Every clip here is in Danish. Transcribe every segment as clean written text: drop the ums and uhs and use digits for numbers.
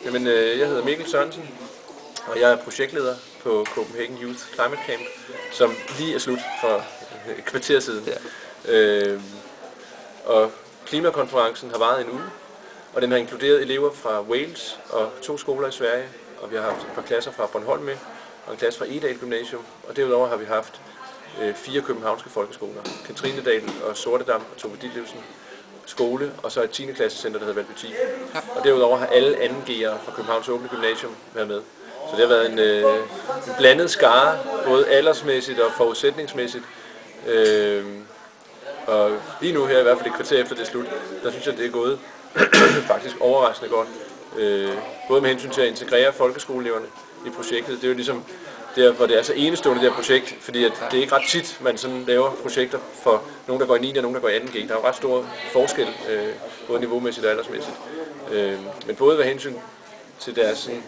Jamen, jeg hedder Mikkel Sørensen, og jeg er projektleder på Copenhagen Youth Climate Camp, som lige er slut for et kvarter siden. Ja. Og klimakonferencen har varet en uge, og den har inkluderet elever fra Wales og 2 skoler i Sverige, og vi har haft et par klasser fra Bornholm med, og en klasse fra Egedal Gymnasium, og derudover har vi haft 4 københavnske folkeskoler, Katrinedal og Sortedam og Tove Ditlevsen skole, og så et 10. klassecenter, der hedder Valby 10. Ja. Og derudover har alle 2.G'ere fra Københavns Åbne Gymnasium været med. Så det har været en blandet skare, både aldersmæssigt og forudsætningsmæssigt. Og lige nu her, i hvert fald et kvarter efter det er slut, der synes jeg, det er gået faktisk overraskende godt. Både med hensyn til at integrere folkeskoleeleverne i projektet. Det er jo ligesom der, hvor det er så enestående, det her projekt, fordi at det er ikke ret tit, man sådan laver projekter for nogen, der går i 9. og nogen, der går i 2G. Der er jo ret stor forskel, både niveaumæssigt og aldersmæssigt. Men både med hensyn til deres sådan,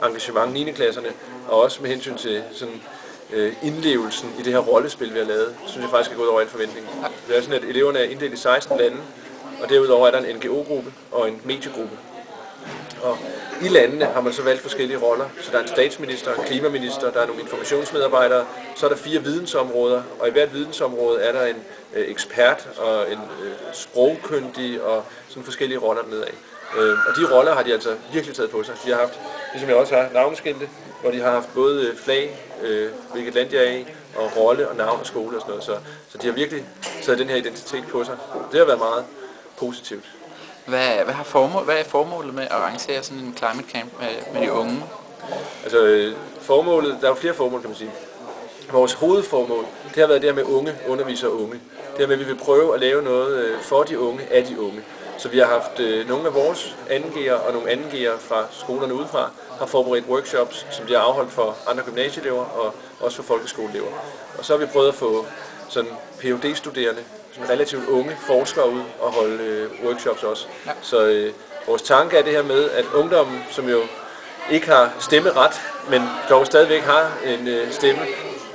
engagement 9. klasserne, og også med hensyn til sådan, indlevelsen i det her rollespil, vi har lavet, synes jeg faktisk er gået over al forventning. Det er sådan, at eleverne er inddelt i 16 lande, og derudover er der en NGO-gruppe og en mediegruppe. Og i landene har man så valgt forskellige roller, så der er en statsminister, en klimaminister, der er nogle informationsmedarbejdere, så er der 4 vidensområder, og i hvert vidensområde er der en ekspert og en sprogkyndig og sådan forskellige roller dernede af. Og de roller har de altså virkelig taget på sig. De har haft, ligesom jeg også har, navneskilte, hvor de har haft både flag, hvilket land de er i, og rolle og navn og skole og sådan noget. Så de har virkelig taget den her identitet på sig. Det har været meget positivt. Hvad er formålet med at arrangere sådan en climate camp med de unge? Altså formålet, der er jo flere formål, kan man sige. Vores hovedformål, det har været det her med unge underviser unge. Det her med, at vi vil prøve at lave noget for de unge, af de unge. Så vi har haft nogle af vores 2G'ere og nogle 2G'ere fra skolerne udefra, har forberedt workshops, som de har afholdt for andre gymnasieelever og også for folkeskoleelever. Og så har vi prøvet at få sådan Ph.D.-studerende, sådan relativt unge forskere ud og holde workshops også. Ja. Så vores tanke er det her med, at ungdommen, som jo ikke har stemmeret, men dog stadigvæk har en stemme,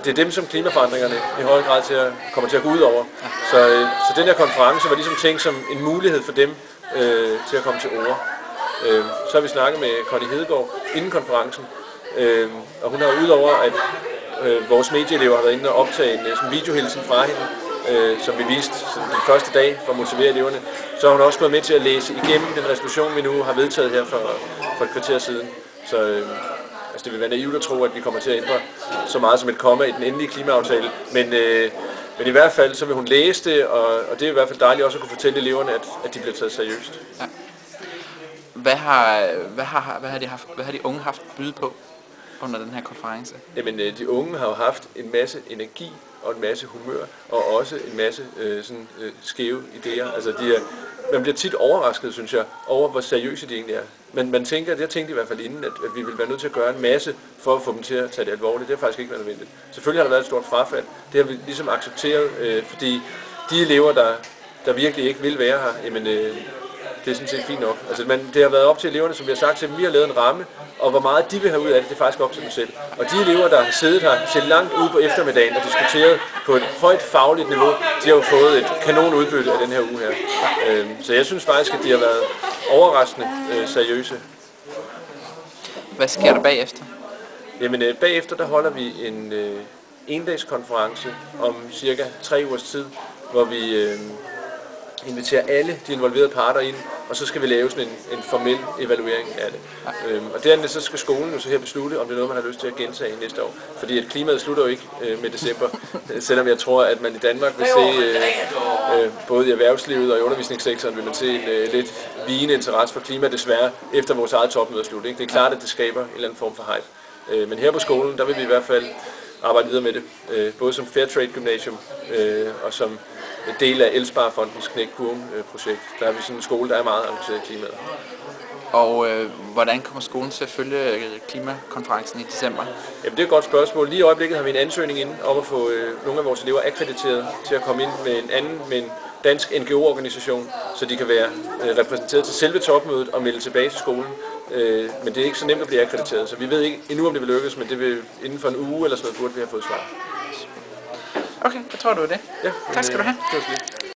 det er dem, som klimaforandringerne i høj grad kommer til at gå ud over. Så den her konference var ligesom tænkt som en mulighed for dem til at komme til ord. Så har vi snakket med Connie Hedegaard inden konferencen, og hun har udover at vores medieelever har været inde og optage en sådan videohilsen fra hende, som vi viste den første dag for at motivere eleverne, så har hun også gået med til at læse igennem den resolution, vi nu har vedtaget her for et kvarter siden. Så altså det vil være naivt at tro, at vi kommer til at ændre så meget som et komma i den endelige klimaaftale, men i hvert fald så vil hun læse det, og det er i hvert fald dejligt også at kunne fortælle eleverne, at de bliver taget seriøst. Ja. Hvad har de unge haft byde på under den her konference? Jamen, de unge har jo haft en masse energi og en masse humør, og også en masse skæve idéer. Altså, man bliver tit overrasket, synes jeg, over hvor seriøse de egentlig er. Men man tænker, jeg tænkte i hvert fald inden, at vi ville være nødt til at gøre en masse for at få dem til at tage det alvorligt. Det har faktisk ikke været nødvendigt. Selvfølgelig har der været et stort frafald. Det har vi ligesom accepteret, fordi de elever, der virkelig ikke vil være her, jamen, det er sådan set fint nok. Altså, det har været op til eleverne, som vi har sagt til dem, vi har lavet en ramme, og hvor meget de vil have ud af det, det er faktisk op til dem selv. Og de elever, der har siddet her til langt ude på eftermiddagen og diskuteret på et højt fagligt niveau, de har jo fået et kanon udbytte af den her uge her. Så jeg synes faktisk, at de har været overraskende seriøse. Hvad sker der bagefter? Jamen bagefter, der holder vi en endagskonference om cirka 3 ugers tid, hvor vi inviterer alle de involverede parter ind, og så skal vi lave sådan en formel evaluering af det. Og dernæst så skal skolen jo så her beslutte, om det er noget, man har lyst til at gentage næste år. Fordi at klimaet slutter jo ikke med december, selvom jeg tror, at man i Danmark vil se, både i erhvervslivet og i undervisningssektoren, vil man se en lidt vigende interesse for klima, desværre, efter vores eget topmøde er slut. Ikke? Det er klart, at det skaber en eller anden form for hype. Men her på skolen, der vil vi i hvert fald arbejde videre med det, både som Fairtrade Gymnasium og som en del af Elsparefondens Knæk Kurven-projekt. Der er vi sådan en skole, der er meget engageret i klimaet. Og hvordan kommer skolen til at følge klimakonferencen i december? Jamen, det er et godt spørgsmål. Lige i øjeblikket har vi en ansøgning inde om at få nogle af vores elever akkrediteret til at komme ind med en dansk NGO-organisation, så de kan være repræsenteret til selve topmødet og melde tilbage til skolen. Men det er ikke så nemt at blive akkrediteret, så vi ved ikke endnu, om det vil lykkes, men det vil inden for en uge eller sådan noget, burde vi have fået svar. Okay, jeg tror, det var det. Ja, tak skal du have. Det var slet.